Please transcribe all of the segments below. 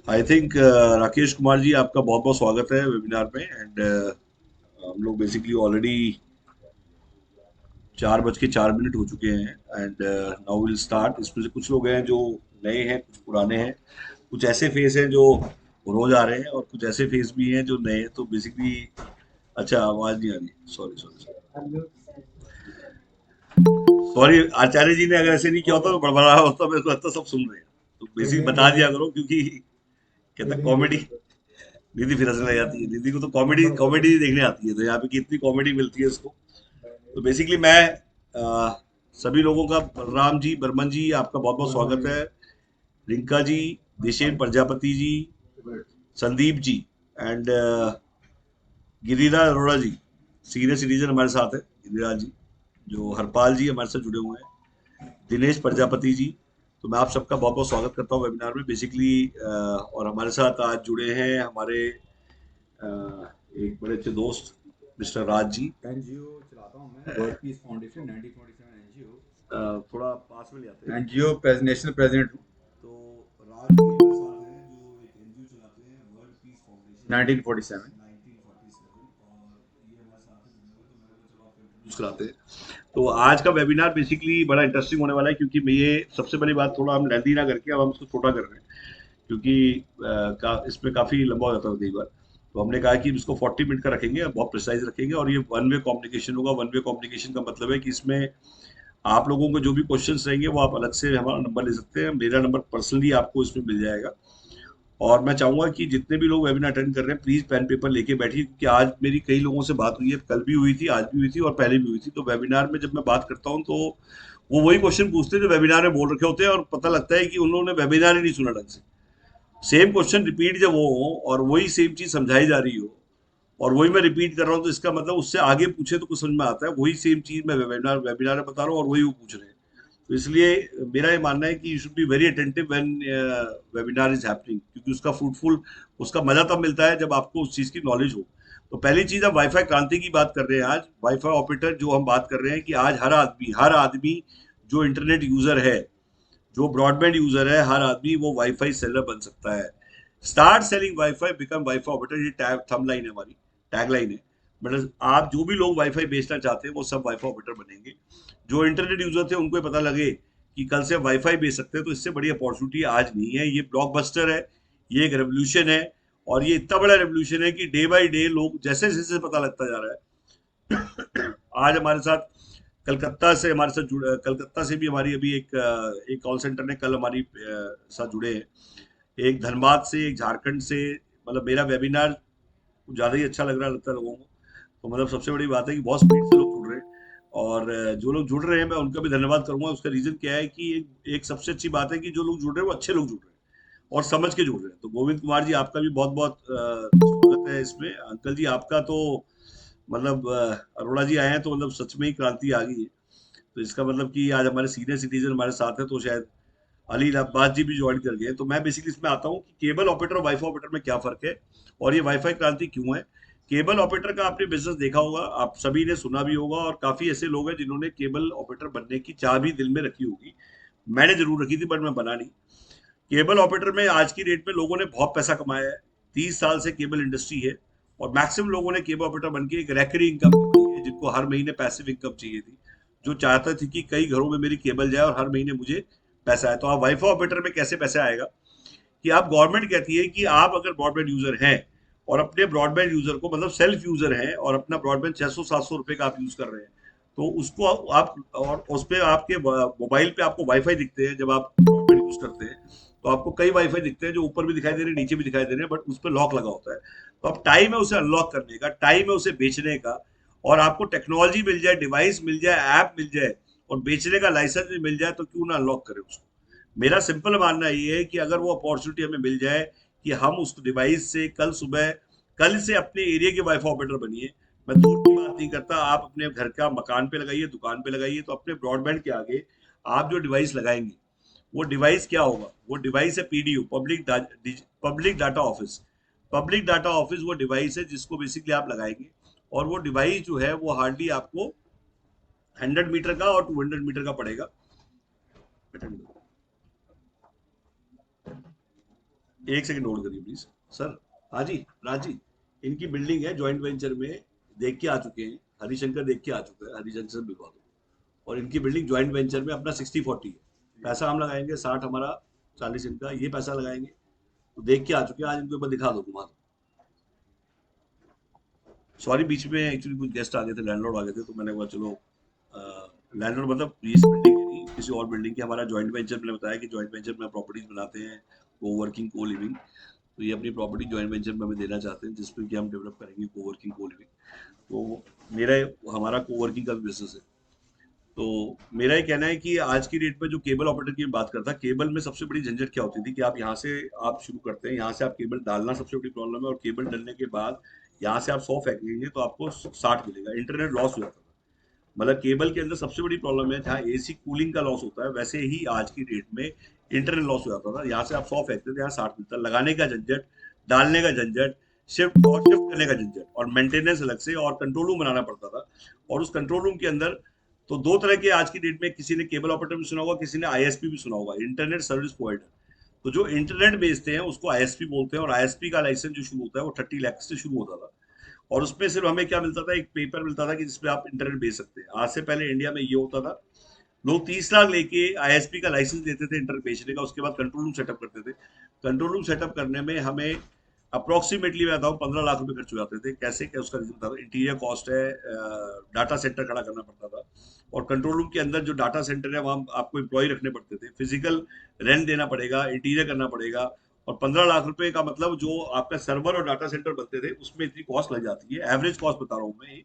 I think Rakesh Kumar ji, आपका बहुत बहुत स्वागत है वेबिनार में। एंड हम लोग बेसिकली ऑलरेडी 4:04 हो चुके हैं। And now will start. इसमें से कुछ लोग हैं जो नए हैं, कुछ पुराने हैं, कुछ ऐसे फेस हैं जो रोज आ रहे हैं, और कुछ ऐसे फेस भी हैं जो नए हैं। तो बेसिकली अच्छा, आवाज नहीं आ रही, सॉरी सॉरी सॉरी सॉरी। आचार्य जी ने अगर ऐसे नहीं किया होता तो बड़बड़ा होता, मेरे को लगता सब सुन रहे हैं। तो बेसिकली बता दिया करो, क्योंकि कहता कॉमेडी, दीदी फिर हंसने लग जाती है। दीदी को तो कॉमेडी कॉमेडी देखने आती है, तो यहाँ पे कितनी कॉमेडी मिलती है इसको। तो बेसिकली मैं सभी लोगों का, बलराम जी, बर्मन जी, आपका बहुत बहुत स्वागत है। Rinka ji, Deshen Prajapati ji, Sandeep ji, and Giriraj Arora ji, senior citizen हमारे साथ है। गिरिराज जी, जो हरपाल जी हमारे साथ जुड़े हुए हैं, दिनेश प्रजापति जी। तो मैं आप सबका बहुत बहुत स्वागत करता हूँ वेबिनार में बेसिकली। और हमारे साथ आज जुड़े हैं हमारे एक बड़े अच्छे दोस्त मिस्टर राज जी। एनजीओ चलाता हूँ मैं, वर्ल्ड पीस फाउंडेशन 1947 एनजीओ। थोड़ा पास में ले आते हैं। एनजीओ नेशनल प्रेसिडेंट हूँ। तो राज जी हमारे साथ हैं, जो एक एनजीओ चलाते हैं, वर्ल्ड पीस फाउंडेशन 1947। 1947। और ये हमारे साथ हैं जुड़े हुए, तो मैंने कहा चलो आपको इंट्रोड्यूस कराते हैं। तो आज का वेबिनार बेसिकली बड़ा इंटरेस्टिंग होने वाला है, क्योंकि मैं ये सबसे बड़ी बात, थोड़ा हम लेंदी ना करके अब हम इसको छोटा कर रहे हैं, क्योंकि इसमें काफ़ी लंबा हो जाता है कई बार। तो हमने कहा कि इसको 40 मिनट का रखेंगे, बहुत प्रिसाइज रखेंगे, और ये वन वे कम्युनिकेशन होगा। वन वे कम्युनिकेशन का मतलब है कि इसमें आप लोगों को जो भी क्वेश्चंस रहेंगे वो आप अलग से हमारा नंबर ले सकते हैं। मेरा नंबर पर्सनली आपको इसमें मिल जाएगा। और मैं चाहूंगा कि जितने भी लोग वेबिनार अटेंड कर रहे हैं, प्लीज पेन पेपर लेके बैठिए, क्योंकि आज मेरी कई लोगों से बात हुई है, कल भी हुई थी, आज भी हुई थी, और पहले भी हुई थी। तो वेबिनार में जब मैं बात करता हूँ तो वो वही क्वेश्चन पूछते हैं जो वेबिनार में बोल रखे होते हैं, और पता लगता है कि उन्होंने वेबिनार ही नहीं सुना ढंग से। सेम क्वेश्चन रिपीट जब हो और वही सेम चीज समझाई जा रही हो, और वही मैं रिपीट कर रहा हूँ, तो इसका मतलब उससे आगे पूछे तो कुछ समझ में आता है। वही सेम चीज मैं वेबिनार वेबिनार में बता रहा हूँ और वही वो पूछ रहे हैं। तो इसलिए मेरा ये मानना है कि you should be very attentive when webinar is happening, क्योंकि उसका फ्रूटफुल, उसका मजा तब मिलता है जब आपको उस चीज की नॉलेज हो। तो पहली चीज, हम वाईफाई क्रांति की बात कर रहे हैं आज। वाईफाई ऑपरेटर जो हम बात कर रहे हैं कि आज हर आदमी जो इंटरनेट यूजर है, जो ब्रॉडबैंड यूजर है, हर आदमी वो वाईफाई सेलर बन सकता है। Start selling wifi, become wifi operator, ये टैग थंब लाइन है हमारी, टैग लाइन है। मतलब आप जो भी लोग वाईफाई बेचना चाहते हैं वो सब वाईफाई ऑपरेटर बनेंगे। जो इंटरनेट यूजर थे उनको पता लगे कि कल से वाईफाई बेच सकते हैं, तो इससे बड़ी अपॉर्चुनिटी आज नहीं है। ये ब्लॉकबस्टर है, ये एक रेवोल्यूशन है। और ये इतना बड़ा रेवोल्यूशन है कि डे बाय डे लोग जैसे जैसे पता लगता जा रहा है। आज हमारे साथ कलकत्ता से, कलकत्ता से भी हमारी अभी एक कॉल सेंटर ने कल हमारी साथ जुड़े हैं। एक धनबाद से, एक झारखंड से। मतलब मेरा वेबिनार कुछ ज़्यादा ही अच्छा लग रहा लगता है लोगों को। तो मतलब सबसे बड़ी बात है कि बहुत स्पीड से लोग जुड़ रहे हैं। और जो लोग जुड़ रहे हैं मैं उनका भी धन्यवाद करूंगा। उसका रीज़न क्या है कि एक सबसे अच्छी बात है कि जो लोग जुड़ रहे हैं वो अच्छे लोग जुड़ रहे हैं और समझ के जुड़ रहे हैं। तो गोविंद कुमार जी, आपका भी बहुत बहुत स्वागत है इसमें। अंकल जी, आपका तो मतलब अरोड़ा जी आए हैं तो मतलब सच में ही क्रांति आ गई है। तो इसका मतलब कि आज हमारे सीनियर सिटीजन हमारे साथ है, तो शायद अली अब्बास जी भी ज्वाइन कर गए। तो मैं बेसिकली इसमें आता हूँ कि केबल ऑपरेटर और वाईफाई ऑपरेटर में क्या फर्क है, और ये वाईफाई क्रांति क्यों है। केबल ऑपरेटर का आपने बिजनेस देखा होगा, आप सभी ने सुना भी होगा, और काफी ऐसे लोग हैं जिन्होंने केबल ऑपरेटर बनने की चाह भी दिल में रखी होगी। मैंने जरूर रखी थी, बट मैं बना नहीं। केबल ऑपरेटर में आज की डेट में लोगों ने बहुत पैसा कमाया है। 30 साल से केबल इंडस्ट्री है, और मैक्सिमम लोगों ने केबल ऑपरेटर बन के एक रैकरिंग इनकम कमाई है, जिनको हर महीने पैसिव इनकम चाहिए थी, जो चाहते थे कि कई घरों में मेरी केबल जाए और हर महीने मुझे पैसा आए। तो आप वाईफाई ऑपरेटर में कैसे पैसे आएगा कि आप, गवर्नमेंट कहती है कि आप अगर ब्रॉडबैंड यूजर हैं और अपने ब्रॉडबैंड यूजर को, मतलब सेल्फ यूजर हैं, और अपना ब्रॉडबैंड 600-700 रुपए का आप यूज कर रहे हैं, तो उसको आप, और उस पर आपके मोबाइल पे आपको वाईफाई दिखते हैं जब आप ब्रॉडबैंड यूज करते हैं। तो आपको कई वाईफाई दिखते हैं जो ऊपर भी दिखाई दे रहे हैं, नीचे भी दिखाई दे रहे हैं, बट उस पर लॉक लगा होता है। तो अब टाइम है उसे अनलॉक करने का, टाइम है उसे बेचने का। और आपको टेक्नोलॉजी मिल जाए, डिवाइस मिल जाए, ऐप मिल जाए, और बेचने का लाइसेंस भी मिल जाए, तो क्यों ना अनलॉक करें उसको। मेरा सिंपल मानना ये है कि अगर वो अपॉर्चुनिटी हमें मिल जाए कि हम उस डिवाइस से कल सुबह, कल से अपने एरिया के वाईफाई ऑपरेटर बनिए। मैं दूर की बात नहीं करता, आप अपने घर का मकान पे लगाइए, दुकान पे लगाइए, तो अपने ब्रॉडबैंड के आगे आप जो डिवाइस लगाएंगे, वो डिवाइस क्या होगा, वो डिवाइस है PDU, public data office. Public data office वो डिवाइस है जिसको बेसिकली आप लगाएंगे, और वो डिवाइस जो है वो हार्डली आपको 100 मीटर का और 200 मीटर का पड़ेगा। एक सेकंड नोट करिए प्लीज सर। हाँ जी राज जी, इनकी बिल्डिंग है जॉइंट वेंचर में, देख के आ चुके हैं, हरिशंकर देख के आ चुका है, हरिशंकर से मिलवा दो। और इनकी बिल्डिंग जॉइंट वेंचर में अपना 60-40 है, पैसा हम लगाएंगे 60 हमारा, 40 इनका, ये पैसा लगाएंगे। तो देख के आ चुके हैं, आज इनको एक बार दिखा दो, घुमा दो। सॉरी बीच में एक्चुअली कुछ गेस्ट आ गए थे, लैंडलॉर्ड आ गए थे, तो मैंने कहा चलो, लैंडलॉर्ड मतलब इस बिल्डिंग की नहीं, किसी और बिल्डिंग की, हमारा जॉइंट वेंचर, मैंने बताया कि जॉइंट वेंचर में प्रॉपर्टीज बनाते हैं, को वर्किंग को लिविंग। तो ये अपनी प्रॉपर्टी जॉइंट वेंचर में हमें देना चाहते हैं, जिसमें कि हम डेवलप करेंगे को वर्किंग को लिविंग। तो मेरा हमारा को वर्किंग का भी बिजनेस है। तो मेरा ये कहना है कि आज की डेट में जो केबल ऑपरेटर की बात करता, केबल में सबसे बड़ी झंझट क्या होती थी कि आप यहाँ से आप शुरू करते हैं, यहाँ से आप केबल डालना सबसे बड़ी प्रॉब्लम है, और केबल डालने के बाद यहाँ से आप 100 फेंकेंगे तो आपको 60 मिलेगा, इंटरनेट लॉस हो जाता था। मतलब केबल के अंदर सबसे बड़ी प्रॉब्लम है, जहाँ एसी कूलिंग का लॉस होता है, वैसे ही आज की डेट में इंटरनेट लॉस हो जाता था। यहाँ से आप 100 फेंकते थे, यहाँ 60 मिलता, लगाने का झंझट, डालने का झंझट, शिफ्ट करने का झंझट, और मेंटेनेंस अलग से, और कंट्रोल रूम बनाना पड़ता था। और उस कंट्रोल रूम के अंदर तो दो तरह के आज की डेट में, किसी ने केबल ऑपरेटर भी सुना होगा, किसी ने आईएसपी भी सुना होगा, इंटरनेट सर्विस प्रोवाइडर। तो जो इंटरनेट बेचते हैं उसको आईएसपी बोलते हैं, और आईएसपी का लाइसेंस जो शुरू होता है वो 30 लाख से शुरू होता था। और उसमें सिर्फ हमें क्या मिलता था, एक पेपर मिलता था कि जिसपे आप इंटरनेट बेच सकते हैं। आज से पहले इंडिया में ये होता था, लोग 30 लाख लेके आईएसपी का लाइसेंस लेते थे इंटरनेट बेचने का, उसके बाद कंट्रोल रूम सेटअप करते थे। कंट्रोल रूम सेटअप करने में हमें अप्रोक्सीमेटली मैं बताऊँ 15 लाख रुपए खर्च हो जाते थे। कैसे, क्या उसका रीजन था, इंटीरियर कॉस्ट है, डाटा सेंटर खड़ा करना पड़ता था, और कंट्रोल रूम के अंदर जो डाटा सेंटर है वहाँ आपको एम्प्लॉय रखने पड़ते थे, फिजिकल रेंट देना पड़ेगा, इंटीरियर करना पड़ेगा। और 15 लाख रुपए का मतलब जो आपका सर्वर और डाटा सेंटर बनते थे उसमें इतनी कॉस्ट लग जाती है, एवरेज कॉस्ट बता रहा हूँ मैं।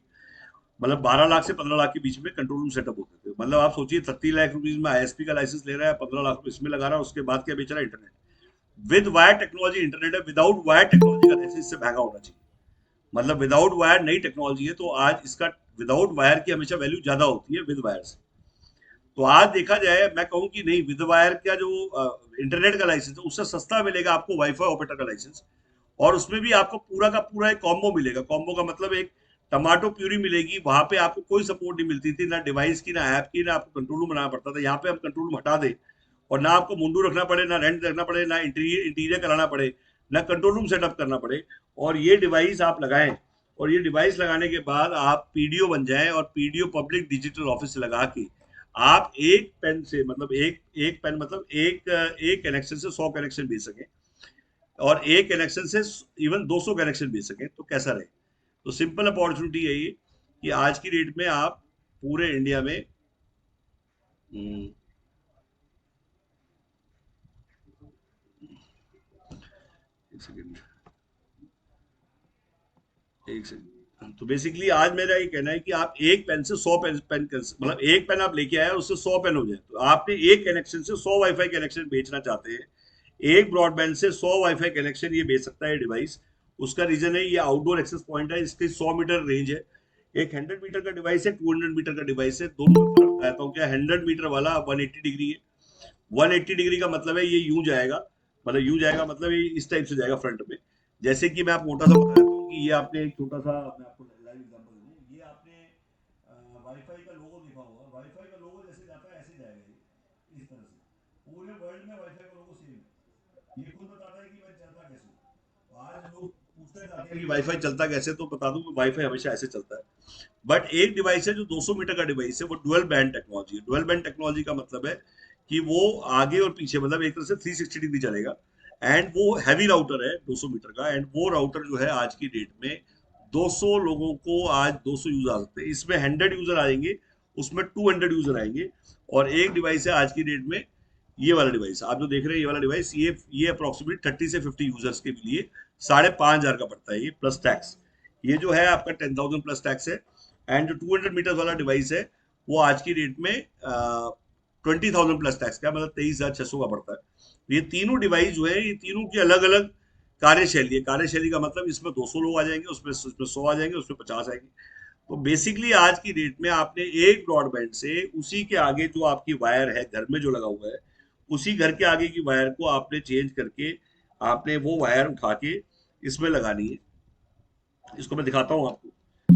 मतलब 12 लाख से 15 लाख के बीच में कंट्रोल रूम सेटअप होते थे। मतलब आप सोचिए 30 लाख रुपीज में आईएसपी का लाइसेंस ले रहा है, 15 लाख रुपए इसमें लगा रहा है, उसके बाद क्या बेच रहा है, internet. With wire technology internet है, विदाउट वायर टेक्नोलॉजी का लाइसेंस इससे महंगा होना चाहिए। मतलब विदाउट वायर नई टेक्नोलॉजी है, तो आज इसका विदाउट वायर की हमेशा वैल्यू ज्यादा होती है विद वायर से। तो आज देखा जाए, मैं कहूँ कि नहीं, विद वायर का जो इंटरनेट का लाइसेंस है उससे सस्ता मिलेगा आपको वाईफाई ऑपरेटर का लाइसेंस। और उसमें भी आपको पूरा का पूरा एक कॉम्बो मिलेगा। कॉम्बो का मतलब एक टमाटो प्यूरी मिलेगी, वहां पे आपको कोई सपोर्ट नहीं मिलती थी, ना डिवाइस की, ना ऐप की, ना आपको कंट्रोल रूम बनाना पड़ता था। यहाँ पे हम कंट्रोल रूम हटा दें, और ना आपको मुंडू रखना पड़े, ना रेंट रखना पड़े, ना इंटीरियर इंटीरियर कराना पड़े, ना कंट्रोल रूम सेटअप करना पड़े, और ये डिवाइस आप लगाएं। और ये डिवाइस लगाने के बाद आप पीडीओ बन जाएं, और पीडीओ पब्लिक डिजिटल ऑफिस लगा के आप एक पेन से, मतलब एक एक पेन मतलब एक कनेक्शन से 100 कनेक्शन भेज सकें, और एक कनेक्शन से इवन 200 कनेक्शन भेज सकें, तो कैसा रहे। तो सिंपल अपॉर्चुनिटी है ये, कि आज की डेट में आप पूरे इंडिया में, एक सेकेंड, एक सेकेंड, तो बेसिकली आज मेरा ये कहना है कि आप एक पेन से 100 पेन मतलब एक पेन आप लेके आए उससे 100 पेन हो जाए। तो आपने एक कनेक्शन से 100 वाईफाई कनेक्शन बेचना चाहते हैं, एक ब्रॉडबैंड से 100 वाईफाई कनेक्शन ये बेच सकता है डिवाइस। उसका रीजन है, ये आउटडोर एक्सेस पॉइंट है, इसकी 100 मीटर रेंज है। एक 100 मीटर का डिवाइस है, 200 मीटर का डिवाइस है, दोनों में फर्क बताता हूँ क्या। 100 मीटर वाला 180 डिग्री है, 180 डिग्री का मतलब है ये यूं जाएगा, मतलब यूं जाएगा मतलब ये इस टाइप से जाएगा फ्रंट में। जैसे कि मैं आप मोटा सा बता देता हूँ कि ये आपने एक छोटा सा, मैं आपको लाइव एग्जांपल दे दूं, ये आपने वाईफाई का लोगो देखा होगा, वाईफाई का लोगो जैसे जाता है ऐसे जाएगा ये, इस तरह से। पूरे वर्ल्ड में वाईफाई का लोगो सेम है, ये खुद बताता है कि मैं चलता कैसे। तो आज लोग पूछते जाते हैं कि वाईफाई चलता कैसे, तो बता दूं कि वाईफाई हमेशा ऐसे चलता है। बट एक डिवाइस है जो 200 मीटर का डिवाइस है, वो डुअल बैंड टेक्नोलॉजी है। डुअल बैंड टेक्नोलॉजी का मतलब है कि वो आगे और पीछे, मतलब एक तरह से 360 डिग्री चलेगा। एंड वो हैवी राउटर है 200 मीटर का, एंड वो राउटर जो है आज की डेट में 200 लोगों को आज 200 यूजर आ सकते हैं, इसमें 100 यूजर आएंगे, उसमें 200 यूजर आएंगे। और एक डिवाइस है आज की डेट में, ये वाला डिवाइस आप जो देख रहे हैं, ये वाला डिवाइस, ये अप्रोक्सीमेट 30 से 50 यूजर्स के लिए 5,500 का पड़ता है, ये प्लस टैक्स। ये जो है आपका 10,000 प्लस टैक्स है। एंड जो 200 मीटर वाला डिवाइस है, वो आज की डेट में 20,000 प्लस टैक्स का, मतलब 23,600 का पड़ता है। ये तीनों डिवाइस जो है, ये तीनों की अलग अलग कार्यशैली है। कार्यशैली का मतलब इसमें 200 लोग आ जाएंगे, उसमें 100 आ जाएंगे, उसमें 50 आएंगे। तो बेसिकली आज की डेट में आपने एक ब्रॉडबैंड से उसी के आगे जो आपकी वायर है घर में जो लगा हुआ है, उसी घर के आगे की वायर को आपने चेंज करके, आपने वो वायर उठा के इसमें लगानी है। इसको मैं दिखाता हूँ आपको।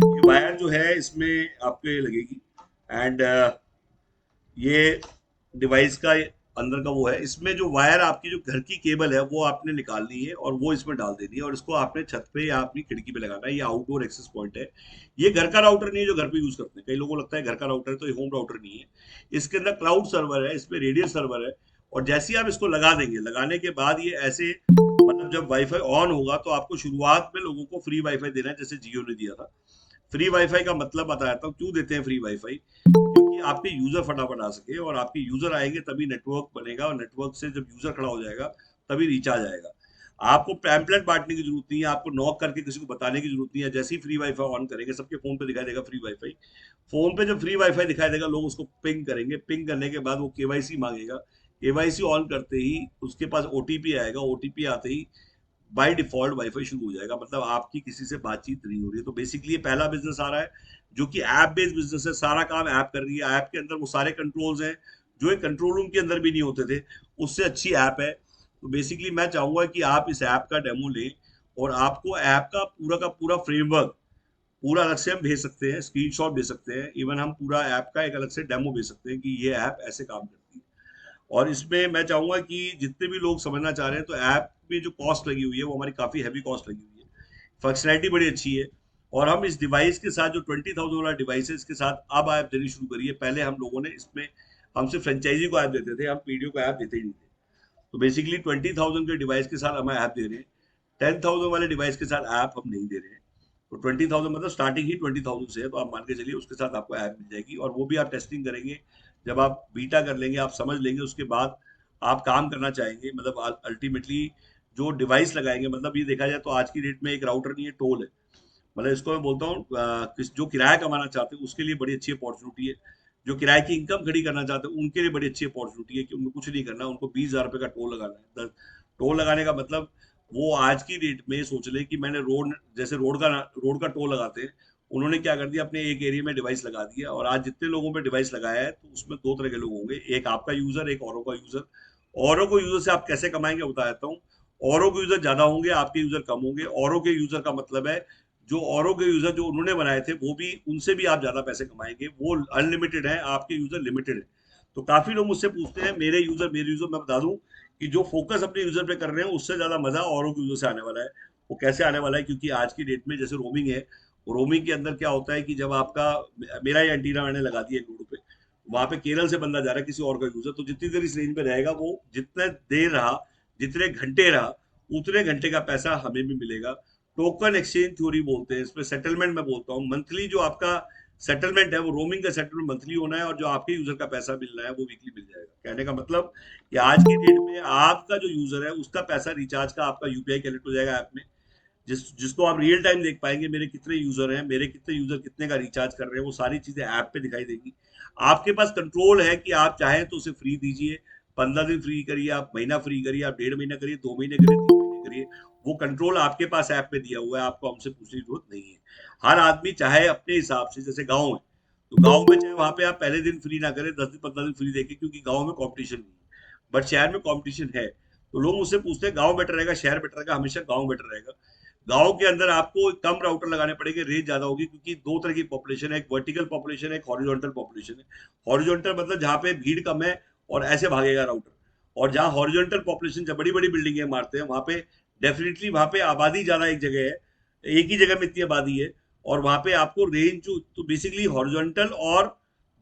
ये वायर जो है इसमें आपके लगेगी, एंड ये डिवाइस का अंदर का वो है। इसमें जो वायर आपकी जो घर की केबल है वो आपने निकालनी है और वो इसमें डाल देनी है, और इसको आपने छत पे या अपनी खिड़की पे लगाना है। ये आउटडोर एक्सेस पॉइंट है। ये घर का राउटर नहीं है जो घर पे यूज करते हैं। कई लोगों को लगता है घर का राउटर है, तो ये होम राउटर नहीं है। इसके अंदर क्लाउड सर्वर है, इसमें रेडियल सर्वर है। और जैसे ही आप इसको लगा देंगे, लगाने के बाद ये ऐसे मतलब जब वाईफाई ऑन होगा तो आपको शुरुआत में लोगों को फ्री वाईफाई देना है, जैसे जियो ने दिया था। फ्री वाईफाई का मतलब बताता हूँ क्यों देते हैं फ्री वाईफाई, क्योंकि आपके यूजर फटाफट आ सके, और आपके यूजर आएंगे तभी नेटवर्क बनेगा, और नेटवर्क से जब यूजर खड़ा हो जाएगा तभी रिचार्ज आएगा। आपको पैम्पलेट बांटने की जरूरत नहीं है, आपको नॉक करके किसी को बताने की जरूरत नहीं है। जैसे ही फ्री वाईफाई ऑन करेंगे सबके फोन पे दिखाई देगा फ्री वाईफाई। फोन पे जब फ्री वाईफाई दिखाई देगा लोग उसको पिंग करेंगे, पिंग करने के बाद वो केवाईसी मांगेगा। केवाईसी ऑन करते ही उसके पास ओटीपी आएगा, ओटीपी आते ही बाय डिफॉल्ट वाईफाई शुरू हो जाएगा, मतलब आपकी किसी से बातचीत नहीं हो रही है। तो बेसिकली ये पहला बिजनेस आ रहा है जो कि ऐप बेस्ड बिजनेस है। सारा काम ऐप कर रही है, ऐप के अंदर वो सारे कंट्रोल्स हैं जो एक कंट्रोल रूम के अंदर भी नहीं होते थे, उससे अच्छी ऐप है। तो बेसिकली मैं चाहूंगा कि आप इस ऐप का डेमो लें, और आपको ऐप का पूरा फ्रेमवर्क पूरा अलग से हम भेज सकते हैं, स्क्रीनशॉट भेज सकते हैं, इवन हम पूरा ऐप का एक अलग से डेमो भेज सकते हैं कि ये ऐप ऐसे काम करती है। और इसमें मैं चाहूंगा कि जितने भी लोग समझना चाह रहे हैं, तो ऐप में जो कॉस्ट लगी हुई है वो हमारी काफी हैवी कॉस्ट लगी हुई है। फंक्शनैलिटी बड़ी अच्छी है, और हम इस डिवाइस के साथ जो 20,000 वाला डिवाइस है इसके साथ अब ऐप देनी शुरू करिए। पहले हम लोगों ने इसमें हम सिर्फ फ्रेंचाइजी को ऐप देते थे, हम पीडीओ को ऐप देते ही नहीं थे। तो बेसिकली 20,000 के डिवाइस के साथ हम ऐप दे रहे हैं, 10,000 वाले डिवाइस के साथ ऐप हम नहीं दे रहे हैं। तो 20,000 मतलब स्टार्टिंग ही 20,000 से है, तो आप मान के चलिए उसके साथ आपको ऐप मिल जाएगी, और वो भी आप टेस्टिंग करेंगे। जब आप बीटा कर लेंगे, आप समझ लेंगे, उसके बाद आप काम करना चाहेंगे। मतलब अल्टीमेटली जो डिवाइस लगाएंगे, मतलब ये देखा जाए तो आज की डेट में एक राउटर नहीं है, टोल है। मतलब इसको मैं बोलता हूँ जो किराया कमाना चाहते हैं उसके लिए बड़ी अच्छी अपॉर्चुनिटी है। जो किराए की इनकम खड़ी करना चाहते हैं उनके लिए बड़ी अच्छी अपॉर्चुनिटी है कि उनको कुछ नहीं करना, उनको 20,000 रुपये का टोल लगाना है। टोल लगाने का मतलब वो आज की डेट में सोच लें कि मैंने रोड, जैसे रोड का टोल लगाते हैं, उन्होंने क्या कर दिया, अपने एक एरिया में डिवाइस लगा दिया, और आज जितने लोगों पे डिवाइस लगाया है तो उसमें दो तरह के लोग होंगे, एक आपका यूजर, एक औरों का यूजर। औरों को यूजर से आप कैसे कमाएंगे बता देता हूँ। औरों के यूजर ज्यादा होंगे, आपके यूजर कम होंगे। औरों के यूजर का मतलब है जो औरों के यूजर जो उन्होंने बनाए थे वो भी, उनसे भी आप ज्यादा पैसे कमाएंगे। वो अनलिमिटेड है, आपके यूजर लिमिटेड है। तो काफी लोग मुझसे पूछते हैं मेरे यूजर मैं बता दूं कि जो फोकस अपने यूजर पे कर रहे हैं उससे ज्यादा मजा औरों के यूजर से आने वाला है। वो कैसे आने वाला है, क्योंकि आज की डेट में जैसे रोमिंग है, रोमिंग के अंदर क्या होता है कि जब आपका, मेरा ये एंटीना मैंने लगा दिया एक रोड पे, वहां पे केरल से बंदा जा रहा है किसी और का यूजर, तो जितनी देर इस रेंज में रहेगा वो जितने देर रहा, जितने घंटे रहा, उतने घंटे का पैसा हमें भी मिलेगा। टोकन एक्सचेंज थ्योरी बोलते हैं इसमें, सेटलमेंट मैं बोलता हूँ। मंथली जो आपका सेटलमेंट है वो रोमिंग का सेटलमेंट मंथली होना है, और जो आपके यूजर का पैसा मिल रहा है वो वीकली मिल जाएगा। कहने का मतलब कि आज की डेट में आपका जो यूजर है उसका पैसा रिचार्ज का आपका यूपीआई कलेक्ट हो जाएगा ऐप में, जिसको आप रियल टाइम देख पाएंगे, मेरे कितने यूजर हैं, मेरे कितने यूजर कितने का रिचार्ज कर रहे हैं, वो सारी चीजें ऐप पे दिखाई देंगी। आपके पास कंट्रोल है कि आप चाहें तो उसे फ्री दीजिए, 15 दिन फ्री करिए, आप महीना फ्री करिए, आप 1.5 महीना करिए, 2 महीने करिए, 3 महीने करिए। वो कंट्रोल आपके पास ऐप पे दिया हुआ है, आपको हमसे पूछने की जरूरत नहीं है। हर आदमी चाहे अपने हिसाब से, जैसे गाँव है तो गाँव में चाहे वहां पे आप पहले दिन फ्री ना करें, 10 दिन 15 दिन फ्री देखें, क्योंकि गाँव में कॉम्पिटिशन नहीं है। बट शहर में कॉम्पिटिशन है, तो लोग मुझसे पूछते हैं गाँव बेटर रहेगा शहर बेटर रहेगा, हमेशा गाँव बेटर रहेगा। गांव के अंदर आपको कम राउटर लगाने पड़ेंगे, रेंज ज्यादा होगी, क्योंकि दो तरह की पॉपुलेशन है, एक वर्टिकल पॉपुलेशन है, एक हॉरिजॉन्टल पॉपुलेशन है। हॉरिजॉन्टल मतलब जहाँ पे भीड़ कम है और ऐसे भागेगा राउटर, और जहाँ हॉरिजॉन्टल पॉपुलेशन, जब बड़ी बड़ी बिल्डिंगें मारते हैं वहां पे डेफिनेटली वहां पे आबादी ज्यादा एक जगह है, एक ही जगह में इतनी आबादी है, और वहां पे आपको रेंज जो, तो बेसिकली हॉरिजॉन्टल और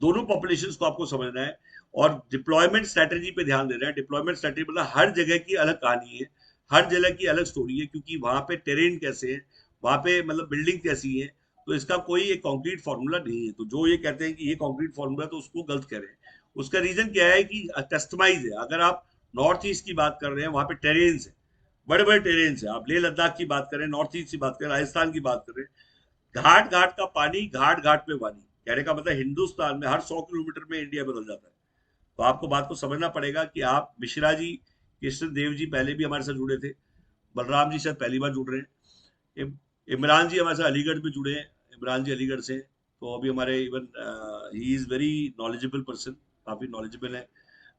दोनों पॉपुलेशन को आपको समझना है। और डिप्लॉयमेंट स्ट्रेटेजी पे ध्यान देना है। डिप्लॉयमेंट स्ट्रेटेजी मतलब हर जगह की अलग कहानी है, हर जगह की अलग स्टोरी है, क्योंकि वहां पे टेरेन कैसे है, वहां पे मतलब बिल्डिंग कैसी है। तो इसका कोई एक कॉन्क्रीट फॉर्मूला नहीं है। तो जो ये कहते हैं कि ये कॉन्क्रीट फॉर्मूला, तो उसको गलत कह रहे हैं। उसका रीजन क्या है कि कस्टमाइज है। अगर आप नॉर्थ ईस्ट की बात कर रहे हैं, वहां पे टेरेन्स है, बड़े बड़े टेरेन्स है। आप लेह लद्दाख की बात करें, नॉर्थ ईस्ट की बात करें, राजस्थान की बात करें, घाट घाट का पानी, घाट घाट पे पानी। कहने का मतलब हिंदुस्तान में हर 100 किलोमीटर में इंडिया बदल जाता है। तो आपको बात को समझना पड़ेगा कि आप, मिश्रा जी, कृष्ण देव जी पहले भी हमारे साथ जुड़े थे, बलराम जी शायद पहली बार जुड़ रहे हैं, इमरान जी हमारे साथ अलीगढ़ में जुड़े हैं, इमरान जी अलीगढ़ से। तो अभी हमारे even he is very knowledgeable person, काफी नॉलेजेबल है।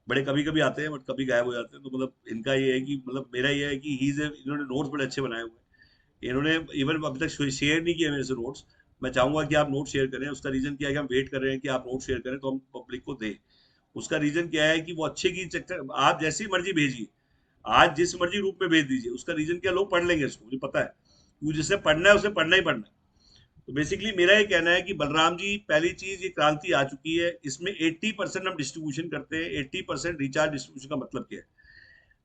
बड़े कभी कभी आते हैं बट कभी गायब हो जाते हैं। तो मतलब इनका ये है कि, मतलब मेरा ये है कि ही इज, इन्होंने नोट्स बड़े अच्छे बनाए हुए हैं। इन्होंने इवन अभी तक शेयर नहीं किया मेरे से नोट्स। मैं चाहूंगा कि आप नोट शेयर करें। उसका रीजन क्या है कि हम वेट कर रहे हैं कि आप नोट शेयर करें तो हम पब्लिक को दें। उसका रीजन क्या है कि वो अच्छे की चक्कर, आप जैसी मर्जी भेजिए, आज जिस मर्जी रूप में भेज दीजिए, उसका रीजन क्या, लोग पढ़ लेंगे उसको, मुझे पता है, क्योंकि जिसे पढ़ना है उसे पढ़ना ही पढ़ना है। तो बेसिकली मेरा ये कहना है कि बलराम जी, पहली चीज, ये क्रांति आ चुकी है, इसमें 80% हम डिस्ट्रीब्यूशन करते हैं। 80% रिचार्ज डिस्ट्रीब्यूशन का मतलब क्या है?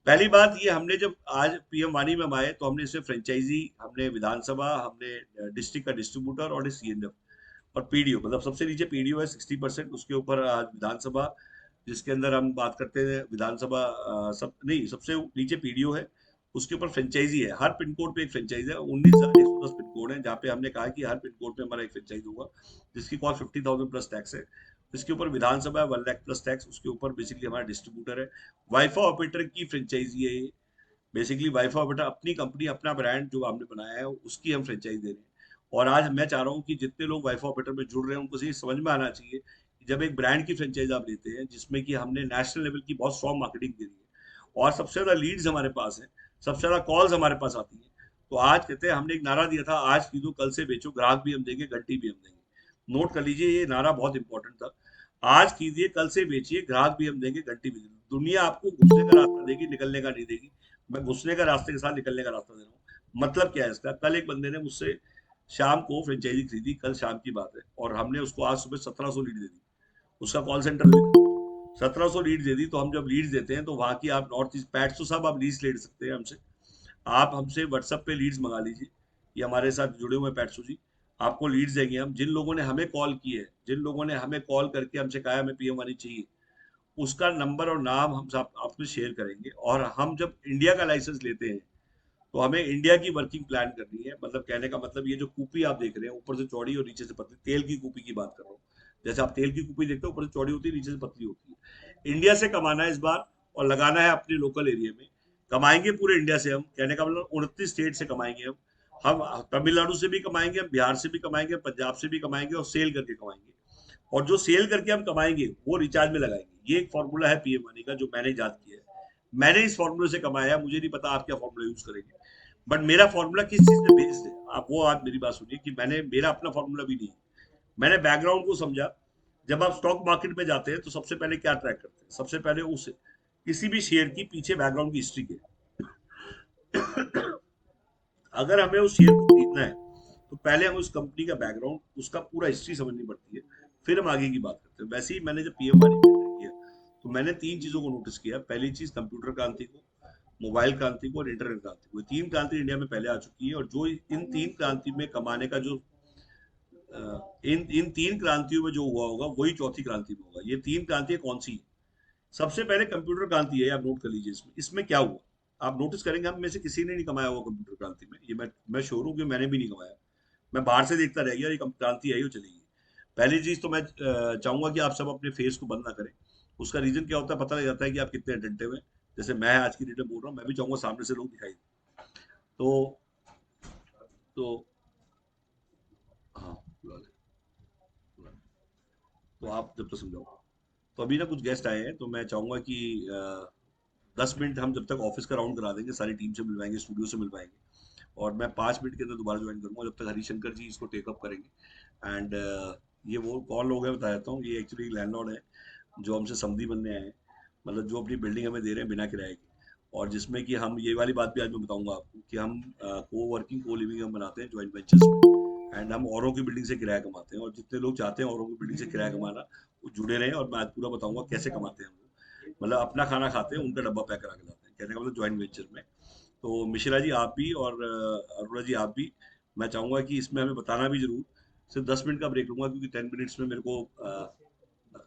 पहली बात ये, हमने जब आज पीएम वाणी में हम आए तो हमने इसमें फ्रेंचाइजी, हमने विधानसभा, हमने डिस्ट्रिक्ट का डिस्ट्रीब्यूटर और सीएनएफ और पीडीओ, मतलब सबसे नीचे पीडीओ है 60%, उसके ऊपर आज विधानसभा, जिसके अंदर हम बात करते हैं विधानसभा, सब नहीं, सबसे नीचे पीडीओ है, उसके ऊपर फ्रेंचाइजी है, हर पिन कोड पे एक फ्रेंचाइजी है। 19,110 पिन कोड है जहाँ पे हमने कहा कि हर पिन कोड पे हमारा एक फ्रेंचाइज होगा, जिसकी कॉस्ट 50,000 प्लस टैक्स है। इसके ऊपर विधानसभा है 1 लाख प्लस टैक्स, उसके ऊपर बेसिकली हमारा डिस्ट्रीब्यूटर है। वाईफाई ऑपरेटर की फ्रेंचाइजी है ये, बेसिकली वाईफाई ऑपरेटर अपनी कंपनी, अपना ब्रांड जो हमने बनाया है उसकी हम फ्रेंचाइज दे रहे हैं। और आज मैं चाह रहा हूँ कि जितने लोग वाईफाई ऑपरेटर में जुड़ रहे हैं उनको ये समझ में आना चाहिए कि जब एक ब्रांड की फ्रेंचाइज आप लेते हैं जिसमें कि हमने नेशनल लेवल की बहुत स्ट्रॉन्ग मार्केटिंग करी है और सबसे ज्यादा लीड्स हमारे पास है, सबसे ज्यादा कॉल्स हमारे पास आती है, तो आज कहते हैं, हमने एक नारा दिया था, आज खरीदो कल से बेचो, ग्राहक भी हम देंगे, घंटी भी हम देंगे। नोट कर लीजिए, ये नारा बहुत इंपॉर्टेंट था। आज कीजिए कल से बेचिए, ग्राहक भी हम देंगे, घंटी भी देंगे। दुनिया आपको घुसने का रास्ता देगी, निकलने का नहीं देगी। मैं घुसने का रास्ते के साथ निकलने का रास्ता दे रहा हूँ। मतलब क्या है इसका? कल एक बंदे ने मुझसे शाम को फ्रेंचाइजी खरीदी, कल शाम की बात है, और हमने उसको आज सुबह 1700 लीड दे दी। उसका कॉल सेंटर भी था, 1700 लीड दे दी। तो हम जब लीड्स देते हैं तो वहाँ की, आप नॉर्थ ईस्ट पैट्स तो सब आप लीड्स ले सकते हैं हमसे, आप हमसे व्हाट्सएप पे लीड्स मंगा लीजिए, ये हमारे साथ जुड़े हुए पैट्सू जी, आपको लीड्स देंगे हम। जिन लोगों ने हमें कॉल की है, जिन लोगों ने हमें कॉल करके हमसे कहा हमें पीएम वाणी चाहिए, उसका नंबर और नाम हम सब आपसे शेयर करेंगे। और हम जब इंडिया का लाइसेंस लेते हैं तो हमें इंडिया की वर्किंग प्लान करनी है। मतलब कहने का मतलब, ये जो कूपी आप देख रहे हैं, ऊपर से चौड़ी और नीचे से पतली, तेल की कूपी की बात कर रहा हूँ, जैसे आप तेल की कूपी देखते हो, ऊपर से चौड़ी होती है, नीचे से पतली होती है। इंडिया से कमाना है इस बार, और लगाना है अपने लोकल एरिया में। कमाएंगे पूरे इंडिया से हम, कहने का मतलब 29 स्टेट से कमाएंगे हम तमिलनाडु से भी कमाएंगे, हम बिहार से भी कमाएंगे, पंजाब से भी कमाएंगे, और सेल करके कमाएंगे। और जो सेल करके हम कमाएंगे वो रिचार्ज में लगाएंगे। ये एक फॉर्मूला है पीएम मनी का, जो मैंने ईजाद किया है। मैंने इस फॉर्मूले से कमाया है, मुझे नहीं पता आप क्या फॉर्मूला यूज करेंगे, बट मेरा फॉर्मूला किस चीज पे बेस्ड है, आप वो आज मेरी बात सुनिए कि मेरा अपना फॉर्मूला भी नहीं है। मैंने बैकग्राउंड को समझा। जब आप स्टॉक मार्केट में जाते हैं तो सबसे पहले क्या ट्रैक करते हैं? सबसे पहले उस किसी भी शेयर की पीछे बैकग्राउंड की हिस्ट्री के, अगर हमें उस शेयर को खरीदना है तो पहले हमें उस कंपनी का बैकग्राउंड, उसका पूरा हिस्ट्री समझनी पड़ती है, फिर हम आगे की बात करते हैं। वैसे ही मैंने जब पीएम वाणी में एंटर किया तो मैंने तीन चीजों को नोटिस किया। पहली चीज, कंप्यूटर क्रांति को, मोबाइल क्रांति को और इंटरनेट क्रांति को। तीन क्रांति इंडिया में पहले आ चुकी है, और जो इन तीन क्रांति में कमाने का जो इन इन तीन क्रांतियों में जो हुआ होगा वही चौथी क्रांति में होगा। ये तीन क्रांति कौन सी? सबसे पहले कंप्यूटर क्रांति है, आप नोट कर लीजिए। इसमें क्या हुआ, आप नोटिस करेंगे, हम में से किसी ने नहीं कमाया हुआ कंप्यूटर क्रांति में। ये मैं श्योर हूँ कि मैंने भी नहीं कमाया। मैं बाहर से देखता रह गया, ये क्रांति आई वो चली गई। पहली चीज तो मैं चाहूंगा कि आप सब अपने फेस को बंद ना करें। उसका रीजन क्या होता है, पता लग जाता है कि आप कितने अटेंटिव हैं। जैसे मैं आज की डेट में बोल रहा हूँ, मैं भी चाहूंगा सामने से लोग दिखाई दें। तो तो हाँ, बुला ले, बुला ले। तो आप जब तक समझाओ। तो अभी ना कुछ गेस्ट आए हैं, तो मैं चाहूंगा कि 10 मिनट हम जब तक ऑफिस का राउंड करा देंगे, सारी टीम से मिलवाएंगे, स्टूडियो से मिलवाएंगे, और मैं 5 मिनट के अंदर दोबारा ज्वाइन करूंगा, जब तक हरिशंकर जी इसको टेकअप करेंगे। एंड ये वो कौन लोग हैं बता देता हूँ। ये एक्चुअली लैंडलॉर्ड है जो हमसे समधी बनने आए हैं, मतलब जो अपनी बिल्डिंग हमें दे रहे हैं बिना किराए की। और जिसमें कि हम, ये वाली बात भी आज मैं बताऊंगा आपको, कि हम को वर्किंग को लिविंग हम बनाते हैं ज्वाइंट वेंचर्स में, एंड हम औरों की बिल्डिंग से किराया कमाते हैं। और जितने लोग चाहते हैं औरों की बिल्डिंग से किराया कमाना, वो जुड़े रहे, और मैं आज पूरा बताऊंगा कैसे कमाते हैं हम लोग। मतलब अपना खाना खाते हैं, उनका डब्बा पैक करा के लाते हैं, कहने का मतलब ज्वाइंट वेंचर में। तो मिश्रा जी आप भी, और अरोड़ा जी आप भी, मैं चाहूंगा कि इसमें हमें बताना भी जरूर। सिर्फ 10 मिनट का ब्रेक लूंगा, क्योंकि 10 मिनट्स में मेरे को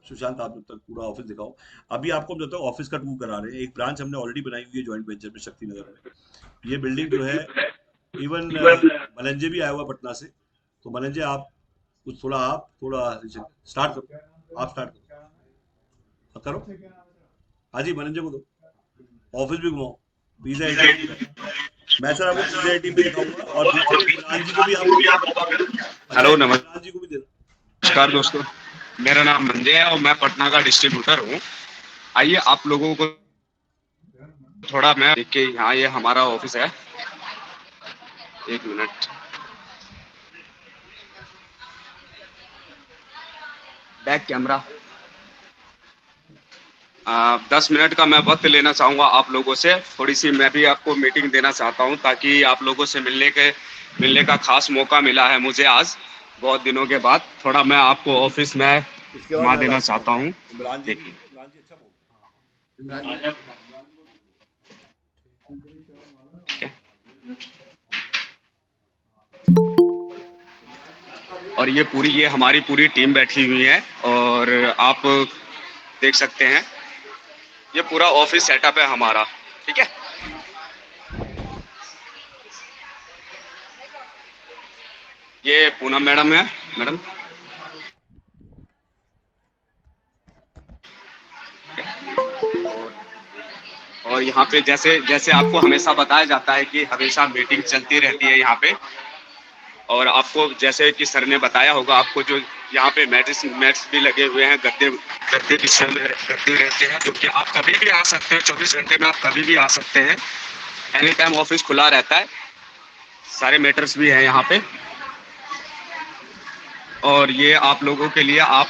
सुशांत, आप जब तक पूरा ऑफिस दिखाओ। अभी आपको हम जब तक ऑफिस का टूर करा रहे हैं, एक ब्रांच हमने ऑलरेडी बनाई हुई है ज्वाइंट वेंचर में, शक्ति नगर में। ये बिल्डिंग जो है, इवन मनंजे भी आया हुआ पटना से। तो मनंजे आप कुछ थोड़ा, आप थोड़ा स्टार्ट करो, आप स्टार्ट करो। हाँ, करो। हाँ जी, मनंजे को दो, ऑफिस भी घुमाओ, पिज्जा 80 मैं सर आपको पिज्जा 80 पे दिखाऊंगा, और दूसरे इमरान जी को भी आप, अच्छा हेलो, इमरान जी को भी देना। नमस्कार दोस्तों। मेरा नाम मंजय है और मैं पटना का डिस्ट्रीब्यूटर हूँ। आइए आप लोगों को थोड़ा मैं देख के, यहाँ ये हमारा ऑफिस है। एक मिनट, बैक कैमरा। 10 मिनट का मैं वक्त लेना चाहूंगा आप लोगों से। थोड़ी सी मैं भी आपको मीटिंग देना चाहता हूं, ताकि आप लोगों से मिलने का खास मौका मिला है मुझे आज, बहुत दिनों के बाद। थोड़ा मैं आपको ऑफिस में इसके बाद घुमा मैं देना लास्ट चाहता हूँ। इमरान जी देखिए, इमरान जी अच्छा बोल इमरान जी ठीक है। और ये हमारी पूरी टीम बैठी हुई है, और आप देख सकते हैं ये पूरा ऑफिस सेटअप है हमारा, ठीक है। ये पूनम मैडम है, मैडम। और यहाँ पे जैसे जैसे आपको हमेशा बताया जाता है कि हमेशा मीटिंग चलती रहती है यहाँ पे। और आपको जैसे कि सर ने बताया होगा, आपको जो यहाँ पे मैट्स भी लगे हुए हैं, गद्दे गद्दे बिछे हुए गद्दे रहते हैं, जो कि आप कभी भी आ सकते हैं। 24 घंटे में आप कभी भी आ सकते हैं। एनी टाइम ऑफिस खुला रहता है। सारे मैटर्स भी हैं यहाँ पे। और ये आप लोगों के लिए आप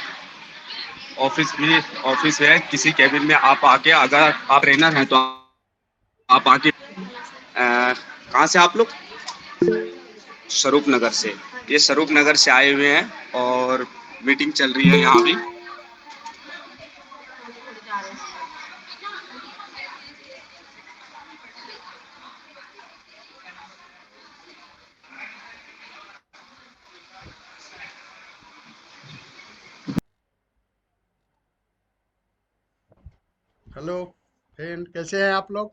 ऑफिस है, किसी कैबिन में आप आके, अगर आप ट्रेनर हैं तो आप आके कहाँ से आप लोग? स्वरूप नगर से। ये स्वरूप नगर से आए हुए हैं और मीटिंग चल रही है यहाँ भी। हेलो फ्रेंड, कैसे हैं आप लोग?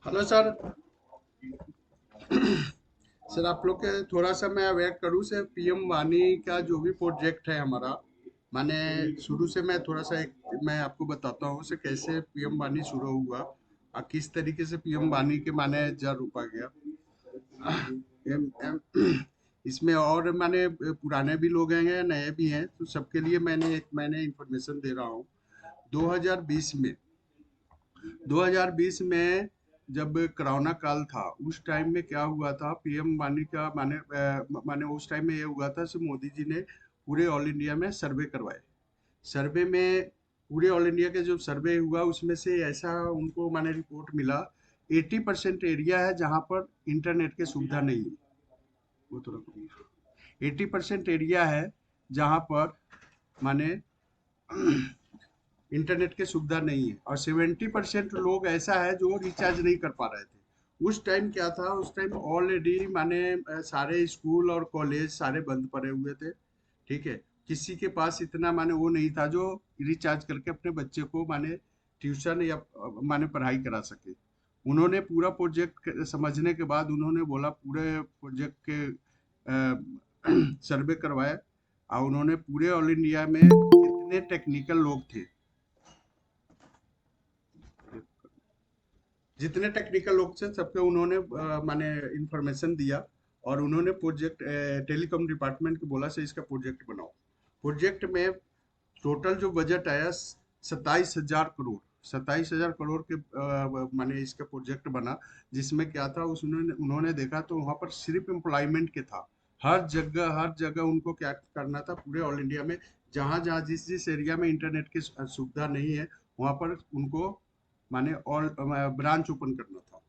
Hello sir. सर आप लोग के थोड़ा सा मैं वेट करूँ सर, पीएम वानी का जो भी प्रोजेक्ट है हमारा, माने शुरू से मैं थोड़ा सा मैं आपको बताता हूँ सर कैसे पीएम वानी शुरू हुआ और किस तरीके से पीएम वानी के माने जड़ रूपा गया। इसमें और माने पुराने भी लोग हैं, नए भी हैं, तो सबके लिए मैंने इंफॉर्मेशन दे रहा हूँ। 2020 में जब कोरोना काल था, उस टाइम में क्या हुआ था, पीएम वानी का माने उस टाइम में ये हुआ था कि मोदी जी ने पूरे ऑल इंडिया में सर्वे करवाए। सर्वे में पूरे ऑल इंडिया के जो सर्वे हुआ उसमें से ऐसा उनको माने रिपोर्ट मिला, 80% एरिया है जहाँ पर इंटरनेट की सुविधा नहीं है। वो थोड़ा 80% एरिया है जहाँ पर माने इंटरनेट की सुविधा नहीं है, और 70% लोग ऐसा है जो रिचार्ज नहीं कर पा रहे थे। उस टाइम क्या था, उस टाइम ऑलरेडी माने सारे स्कूल और कॉलेज सारे बंद पड़े हुए थे, ठीक है। किसी के पास इतना माने वो नहीं था जो रिचार्ज करके अपने बच्चे को माने ट्यूशन या माने पढ़ाई करा सके। उन्होंने पूरा प्रोजेक्ट समझने के बाद उन्होंने बोला पूरे प्रोजेक्ट के सर्वे करवाया, और उन्होंने पूरे ऑल इंडिया में जितने टेक्निकल लोग थे, जितने टेक्निकल लोग थे सबके उन्होंने माने इंफॉर्मेशन दिया, और उन्होंने प्रोजेक्ट टेलीकॉम डिपार्टमेंट को बोला से इसका प्रोजेक्ट बनाओ। प्रोजेक्ट में टोटल जो बजट आया 27,000 करोड़, 27,000 करोड़ के माने इसका प्रोजेक्ट बना। जिसमें क्या था, उस उन्होंने देखा तो वहाँ पर सिर्फ एम्प्लॉयमेंट के था। हर जगह उनको क्या करना था, पूरे ऑल इंडिया में जहाँ जहाँ जिस जिस एरिया में इंटरनेट की सुविधा नहीं है वहाँ पर उनको माने ऑल ब्रांच ओपन करना था।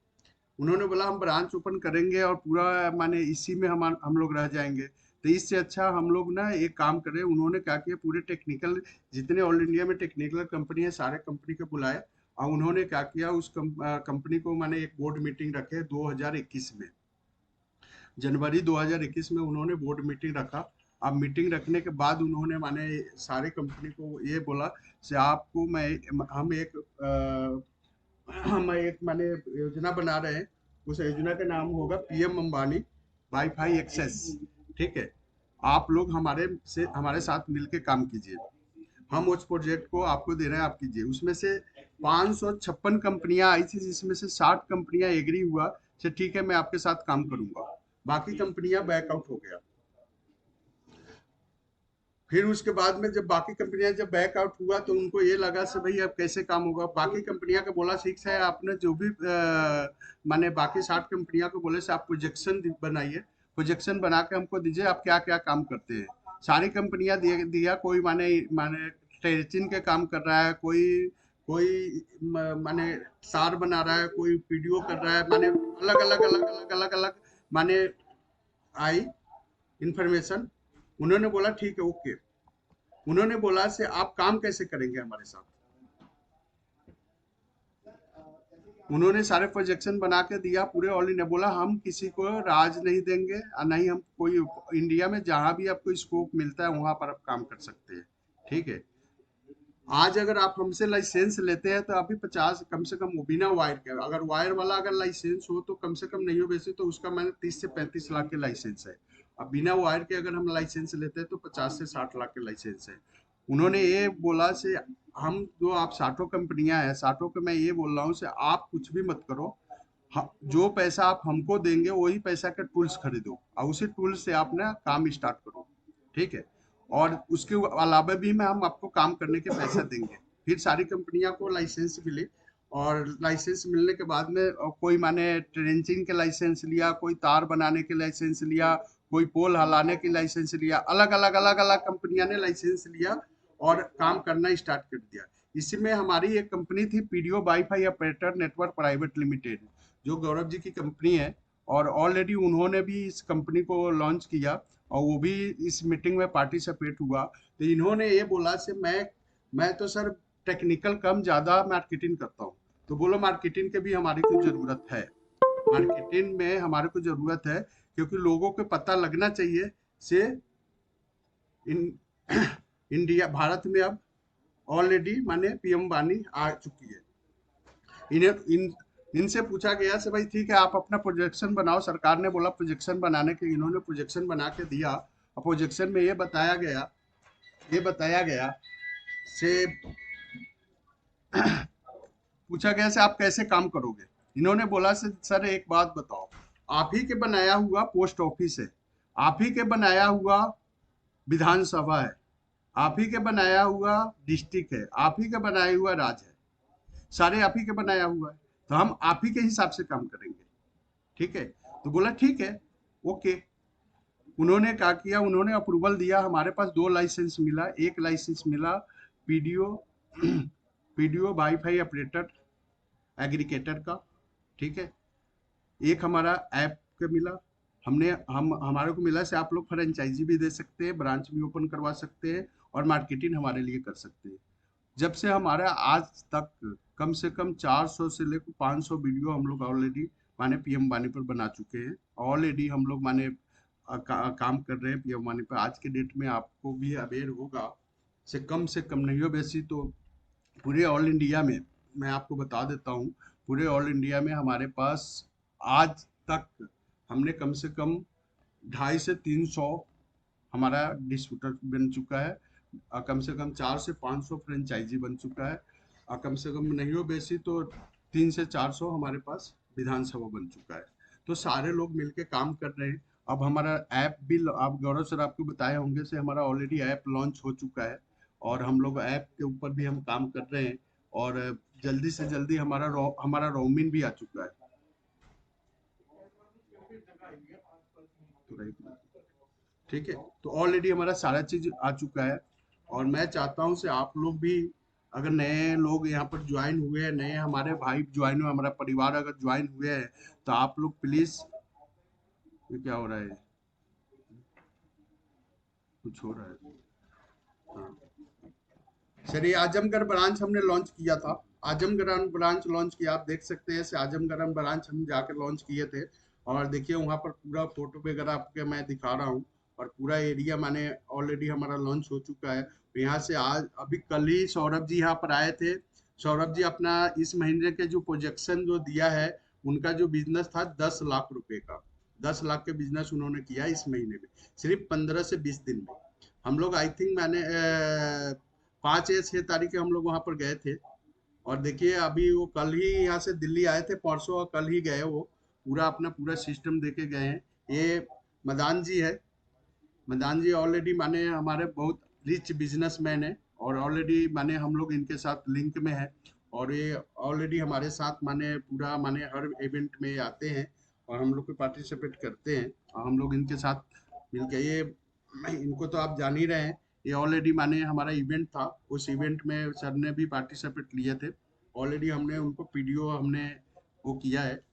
उन्होंने बोला हम ब्रांच ओपन करेंगे और पूरा माने इसी में हम लोग रह जाएंगे, तो इससे अच्छा हम लोग ना एक काम करें। उन्होंने क्या किया, पूरे टेक्निकल जितने ऑल इंडिया में टेक्निकल कंपनी है सारे कंपनी को बुलाए, और उन्होंने क्या किया, उस कंपनी को माने एक बोर्ड मीटिंग रखे 2021 में, जनवरी 2021 में उन्होंने बोर्ड मीटिंग रखा। अब मीटिंग रखने के बाद उन्होंने माने सारे कंपनी को ये बोला कि आपको हम एक हम एक माने योजना बना रहे हैं, उस योजना का नाम होगा पीएम अंबानी वाईफाई एक्सेस। ठीक है, आप लोग हमारे साथ मिलके काम कीजिए। हम उस प्रोजेक्ट को आपको दे रहे हैं, आप कीजिए। उसमें से 556 कंपनियां आई थी, जिसमें से 60 कंपनियां एग्री हुआ कि ठीक है मैं आपके साथ काम करूंगा। बाकी कंपनियां बैकआउट हो गया। फिर उसके बाद में जब बाकी कंपनियां जब बैकआउट हुआ तो उनको ये लगा से भाई अब कैसे काम होगा। बाकी कंपनियां को बोला ठीक है, आपने जो भी माने बाकी 60 कंपनियां को बोले से आप प्रोजेक्शन बनाइए, प्रोजेक्शन बना के हमको दीजिए आप क्या क्या काम करते हैं। सारी कंपनियां दिया, कोई माने माने ट्रेचिन के काम कर रहा है, कोई कोई माने तार बना रहा है, कोई पीडीओ कर रहा है, माने अलग अलग अलग अलग अलग अलग माने आई इंफॉर्मेशन। उन्होंने बोला ठीक है ओके। उन्होंने बोला से आप काम कैसे करेंगे हमारे साथ। उन्होंने सारे प्रोजेक्शन बना के दिया पूरे ऑल इंडिया। बोला हम किसी को राज नहीं देंगे और नहीं हम कोई, इंडिया में जहां भी आपको स्कोप मिलता है वहां पर आप काम कर सकते हैं। ठीक है, आज अगर आप हमसे लाइसेंस लेते हैं तो अभी 50 कम से कम बिना वायर के, अगर वायर वाला अगर लाइसेंस हो तो कम से कम नहीं हो वैसे तो उसका मैंने 30 से 35 लाख के लाइसेंस है। अब बिना वायर के अगर हम लाइसेंस लेते हैं तो 50 से 60 लाख के लाइसेंस है। उन्होंने ये बोला से हम जो आप 60 कंपनियां हैं, 60 के मैं ये बोल रहा हूँ से आप कुछ भी मत करो, जो पैसा आप हमको देंगे वही पैसा के टूल्स खरीदो और उसी टूल्स से आप ना काम स्टार्ट करो। ठीक है, और उसके अलावा भी मैं हम आपको काम करने के पैसे देंगे। फिर सारी कंपनियां को लाइसेंस मिले और लाइसेंस मिलने के बाद में कोई माने ट्रेंचिंग के लाइसेंस लिया, कोई तार बनाने के लाइसेंस लिया, कोई पोल हलाने की लाइसेंस लिया, अलग अलग अलग अलग कंपनियां ने लाइसेंस लिया और काम करना स्टार्ट कर दिया। इसमें हमारी एक कंपनी थी PDO wifi operator network private limited, जो गौरव जी की कंपनी है, और ऑलरेडी उन्होंने भी इस कंपनी को लॉन्च किया और वो भी इस मीटिंग में पार्टिसिपेट हुआ। तो इन्होंने ये बोला से मैं तो सर टेक्निकल कम ज़्यादा मार्केटिंग करता हूँ। तो बोलो मार्केटिंग के भी हमारी को ज़रूरत है, मार्केटिंग में हमारे को ज़रूरत है, क्योंकि लोगों को पता लगना चाहिए से इन इंडिया भारत में अब ऑलरेडी माने पीएम वानी आ चुकी है। इनसे पूछा गया से भाई ठीक है आप अपना प्रोजेक्शन बनाओ। सरकार ने बोला प्रोजेक्शन बनाने के, इन्होंने प्रोजेक्शन बना के दिया और प्रोजेक्शन में ये बताया गया से पूछा गया से आप कैसे काम करोगे। इन्होंने बोला से सर एक बात बताओ, आप ही के बनाया हुआ पोस्ट ऑफिस है, आप ही के बनाया हुआ विधानसभा है, आप ही के बनाया हुआ डिस्ट्रिक्ट है, आप ही के बनाया हुआ राज्य है, सारे आप ही के बनाया हुआ है, तो हम आप ही के हिसाब से काम करेंगे। ठीक है, तो बोला ठीक है ओके। उन्होंने क्या किया, उन्होंने अप्रूवल दिया। हमारे पास 2 लाइसेंस मिला। एक लाइसेंस मिला PDO PDO wifi operator aggregator का। ठीक है, एक हमारा ऐप का मिला। हमारे को मिला से आप लोग फ्रेंचाइजी भी दे सकते हैं, ब्रांच भी ओपन करवा सकते हैं और मार्केटिंग हमारे लिए कर सकते हैं। जब से हमारा आज तक कम से कम 400 से लेकर 500 वीडियो हम लोग ऑलरेडी माने पीएम वानी पर बना चुके हैं। ऑलरेडी हम लोग माने काम कर रहे हैं पीएम वानी पर। आज के डेट में आपको भी अवेयर होगा से कम नहीं हो वैसी तो पूरे ऑल इंडिया में, मैं आपको बता देता हूँ, पूरे ऑल इंडिया में हमारे पास आज तक हमने कम से कम 250 से 300 हमारा डिस्ट्रीब्यूटर बन चुका है, कम से कम 400 से 500 फ्रेंचाइजी बन चुका है, और कम से कम नहीं हो बेसी तो 300 से 400 हमारे पास विधानसभा बन चुका है। तो सारे लोग मिलके काम कर रहे हैं। अब हमारा ऐप भी आप गौरव सर आपको बताए होंगे से हमारा ऑलरेडी ऐप लॉन्च हो चुका है और हम लोग ऐप के ऊपर भी हम काम कर रहे हैं और जल्दी से जल्दी हमारा रोमिंग भी आ चुका है। ठीक है, तो ऑलरेडी हमारा सारा चीज आ चुका है और मैं चाहता हूं से आप लोग भी, अगर नए लोग यहाँ पर ज्वाइन हुए हैं, नए हमारे भाई ज्वाइन हुए, हमारा परिवार अगर ज्वाइन हुए हैं, तो आप लोग प्लीज, ये क्या हो रहा है, कुछ हो रहा है। हाँ। सर ये आजमगढ़ ब्रांच हमने लॉन्च किया था, आजमगढ़ ब्रांच लॉन्च किया, आप देख सकते हैं से आजमगढ़ ब्रांच हम जाके लॉन्च किए थे और देखिए वहाँ पर पूरा फोटो वगैरह आपके मैं दिखा रहा हूँ और पूरा एरिया माने ऑलरेडी हमारा लॉन्च हो चुका है। तो यहाँ से आज अभी कल ही सौरभ जी यहाँ पर आए थे सौरभ जी अपना इस महीने के जो प्रोजेक्शन जो दिया है, उनका जो बिजनेस था 10 लाख रुपए का, 10 लाख के बिजनेस उन्होंने किया इस महीने में, सिर्फ 15 से 20 दिन में। हम लोग आई थिंक मैंने 5 या 6 तारीख के हम लोग वहां पर गए थे, और देखिए अभी वो कल ही यहाँ से दिल्ली आए थे, परसों और कल ही गए, वो पूरा अपना पूरा सिस्टम देके गए हैं। ये मदान जी है, मदान जी ऑलरेडी माने हमारे बहुत रिच बिजनेसमैन है, और ऑलरेडी माने हम लोग इनके साथ लिंक में है, और ये ऑलरेडी हमारे साथ माने पूरा माने हर इवेंट में आते हैं, और हम लोग को पार्टिसिपेट करते हैं, और हम लोग इनके साथ मिलके ये, इनको तो आप जान ही रहे हैं, ये ऑलरेडी माने हमारा इवेंट था, उस इवेंट में सर ने भी पार्टिसिपेट लिए थे, ऑलरेडी हमने उनको पीडीओ हमने वो किया है।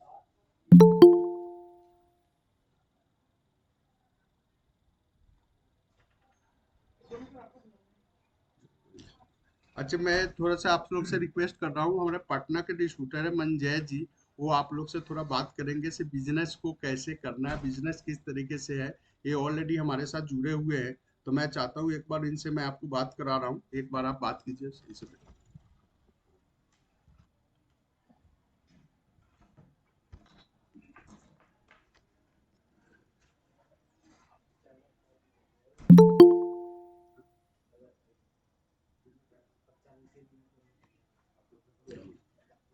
अच्छा, मैं थोड़ा सा आप लोग से रिक्वेस्ट कर रहा हूँ, हमारे पटना के डिस्ट्रीब्यूटर है मंजय जी, वो आप लोग से थोड़ा बात करेंगे से बिजनेस को कैसे करना है, बिजनेस किस तरीके से है। ये ऑलरेडी हमारे साथ जुड़े हुए हैं, तो मैं चाहता हूँ एक बार इनसे मैं आपको बात करा रहा हूँ, एक बार आप बात कीजिए इनसे।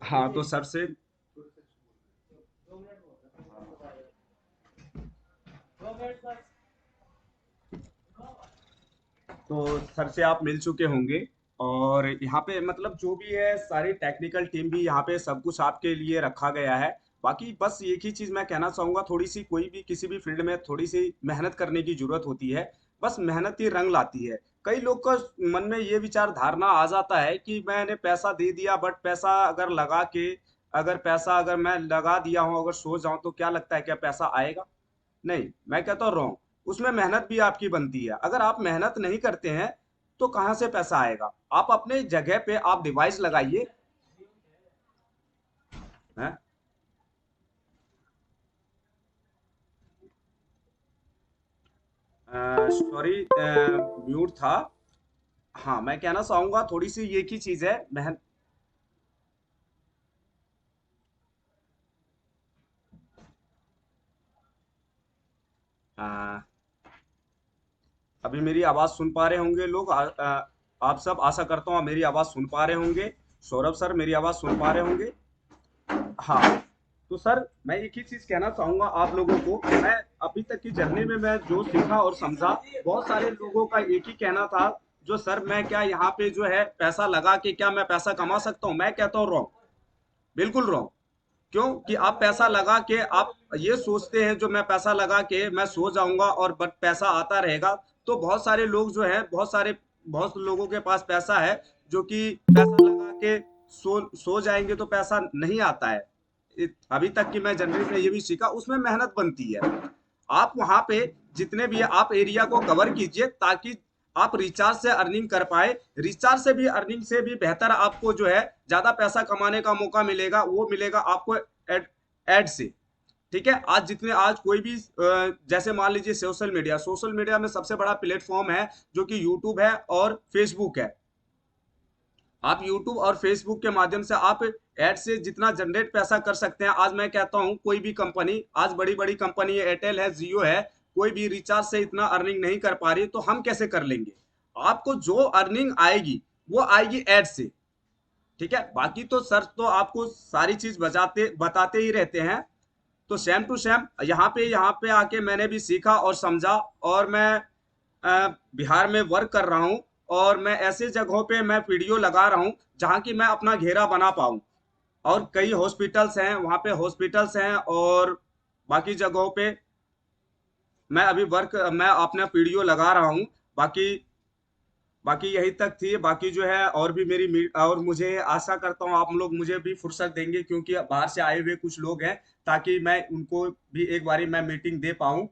हाँ तो सर से तो सर से आप मिल चुके होंगे, और यहाँ पे मतलब जो भी है सारी टेक्निकल टीम भी यहाँ पे सब कुछ आपके लिए रखा गया है। बाकी बस एक ही चीज मैं कहना चाहूंगा, थोड़ी सी कोई भी किसी भी फील्ड में थोड़ी सी मेहनत करने की जरूरत होती है। बस मेहनत ही रंग लाती है। कई लोग का मन में ये विचार धारणा आ जाता है कि मैंने पैसा दे दिया, बट पैसा अगर लगा के, अगर पैसा अगर मैं लगा दिया हूँ, अगर सो जाऊं तो क्या लगता है क्या पैसा आएगा? नहीं, मैं कहता हूँ रॉन्ग। उसमें मेहनत भी आपकी बनती है। अगर आप मेहनत नहीं करते हैं तो कहाँ से पैसा आएगा? आप अपने जगह पे आप डिवाइस लगाइए। हैं? सॉरी, म्यूट था। हाँ, मैं कहना चाहूंगा थोड़ी सी एक ही चीज है मेहनत। अभी मेरी आवाज सुन पा रहे होंगे लोग? आप सब आशा करता हूँ आप मेरी आवाज सुन पा रहे होंगे। सौरभ सर मेरी आवाज सुन पा रहे होंगे? हाँ। तो सर मैं एक ही चीज कहना चाहूंगा आप लोगों को। मैं अभी तक की जर्नी में मैं जो सीखा और समझा, बहुत सारे लोगों का एक ही कहना था, जो सर मैं क्या यहाँ पे जो है पैसा लगा के क्या मैं पैसा कमा सकता हूँ? मैं कहता हूँ रॉन्ग, बिल्कुल रॉन्ग। क्यों कि आप पैसा लगा के आप ये सोचते हैं जो मैं पैसा लगा के मैं सो जाऊंगा और बट पैसा आता रहेगा। तो बहुत सारे लोग जो है, बहुत लोगों के पास पैसा है जो कि पैसा लगा के सो जाएंगे तो पैसा नहीं आता है। अभी तक की मैं जनरली से ये भी सीखा, उसमें मेहनत बनती है। आप वहां पे जितने भी आप एरिया को कवर कीजिए ताकि आप रिचार्ज से अर्निंग कर पाए। रिचार्ज से भी अर्निंग से भी बेहतर आपको जो है ज्यादा पैसा कमाने का मौका मिलेगा, वो मिलेगा आपको एड से। ठीक है, आज जितने आज कोई भी जैसे मान लीजिए सोशल मीडिया में सबसे बड़ा प्लेटफॉर्म है जो कि यूट्यूब है और फेसबुक है। आप यूट्यूब और फेसबुक के माध्यम से आप एड से जितना जनरेट पैसा कर सकते हैं। आज मैं कहता हूं कोई भी कंपनी, आज बड़ी बड़ी कंपनी है, एयरटेल है, जियो है, कोई भी रिचार्ज से इतना अर्निंग नहीं कर पा रही, तो हम कैसे कर लेंगे? आपको जो अर्निंग आएगी वो आएगी एड से। ठीक है, बाकी तो सर तो आपको सारी चीज बताते ही रहते हैं। तो सेम टू सेम यहाँ पे आके मैंने भी सीखा और समझा, और मैं बिहार में वर्क कर रहा हूँ, और मैं ऐसे जगहों पे मैं वीडियो लगा रहा हूँ जहाँ की मैं अपना घेरा बना पाऊँ। और कई हॉस्पिटल्स हैं, वहाँ पे हॉस्पिटल्स हैं, और बाकी जगहों पे मैं अपना वीडियो लगा रहा हूँ। बाकी बाकी यही तक थी। बाकी जो है और भी और मुझे आशा करता हूँ आप लोग मुझे भी फुर्सत देंगे, क्योंकि बाहर से आए हुए कुछ लोग हैं, ताकि मैं उनको भी एक बारी मैं मीटिंग दे पाऊँ।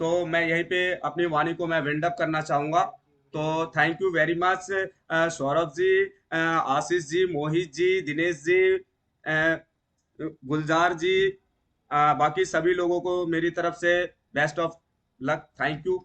तो मैं यहीं पे अपनी वाणी को मैं वेंड अप करना चाहूंगा। तो thank you very much Saurabh ji, Ashish ji, Mohit ji, Dinesh ji, Gulzar ji, बाकी सभी लोगों को मेरी तरफ से best of luck. Thank you.